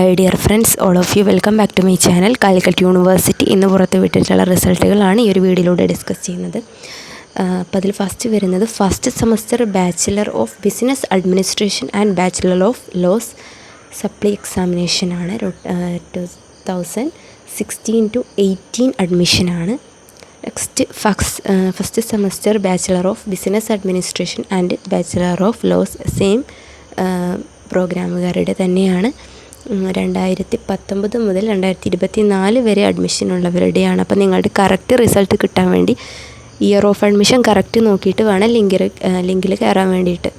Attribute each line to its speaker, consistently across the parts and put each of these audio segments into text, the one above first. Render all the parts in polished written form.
Speaker 1: Hi dear friends, all of you welcome back to my channel. Calicut university ഇന്ന് പുറത്ത് വിട്ടിട്ടുള്ള റിസൾട്ടുകളാണ് ഈ ഒരു വീഡിയോയിലൂടെ ഡിസ്കസ് ചെയ്യുന്നത്. അപ്പോൾ അതിൽ ഫസ്റ്റ് വരുന്നത് first semester bachelor of business administration and bachelor of laws supply എക്സാമിനേഷനാണ്. 2016 to 18 അഡ്മിഷനാണ്. Next first semester bachelor of business administration and bachelor of laws same പ്രോഗ്രാമുകാരുടെ തന്നെയാണ്. 2019 മുതൽ 2024 വരെ അഡ്മിഷൻ ഉള്ളവരുടെയാണ്. അപ്പോൾ നിങ്ങളുടെ കറക്റ്റ് റിസൾട്ട് കിട്ടാൻ വേണ്ടി ഇയർ ഓഫ് അഡ്മിഷൻ കറക്റ്റ് നോക്കിയിട്ട് വേണം ലിങ്കിൽ കയറാൻ വേണ്ടിയിട്ട്.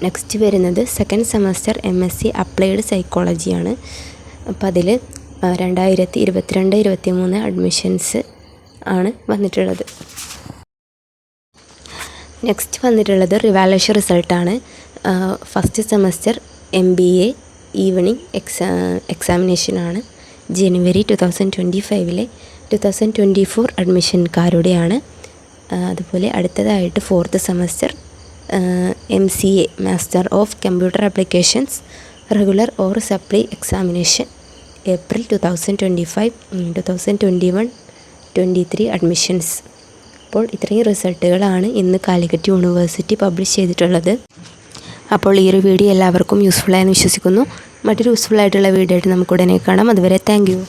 Speaker 1: നെക്സ്റ്റ് വരുന്നത് സെക്കൻഡ് സെമസ്റ്റർ MSc അപ്ലൈഡ് സൈക്കോളജിയാണ്. അപ്പോൾ അതിൽ 2022-23 അഡ്മിഷൻസ് ആണ് വന്നിട്ടുള്ളത്. നെക്സ്റ്റ് വന്നിട്ടുള്ളത് റിവാലുവേഷൻ റിസൾട്ടാണ്. ഫസ്റ്റ് സെമസ്റ്റർ MBA ഈവനിങ് എക്സാമിനേഷനാണ്. ജനുവരി 2025 2024 അഡ്മിഷൻകാരുടെയാണ്. അതുപോലെ അടുത്തതായിട്ട് fourth semester MCA master of computer applications regular or supply examination April 2025 2021-23 admissions. അപ്പോൾ ഇത്രയും റിസൾട്ടുകളാണ് ഇന്ന് കാലിക്കറ്റ് യൂണിവേഴ്സിറ്റി പബ്ലിഷ് ചെയ്തിട്ടുള്ളത്. അപ്പോൾ ഈ ഒരു വീഡിയോ എല്ലാവർക്കും യൂസ്ഫുള്ളായെന്ന് വിശ്വസിക്കുന്നു. മറ്റൊരു യൂസ്ഫുള്ളായിട്ടുള്ള വീഡിയോ ആയിട്ട് നമുക്ക് ഉടനെ കാണാം. അതുവരെ താങ്ക് യു.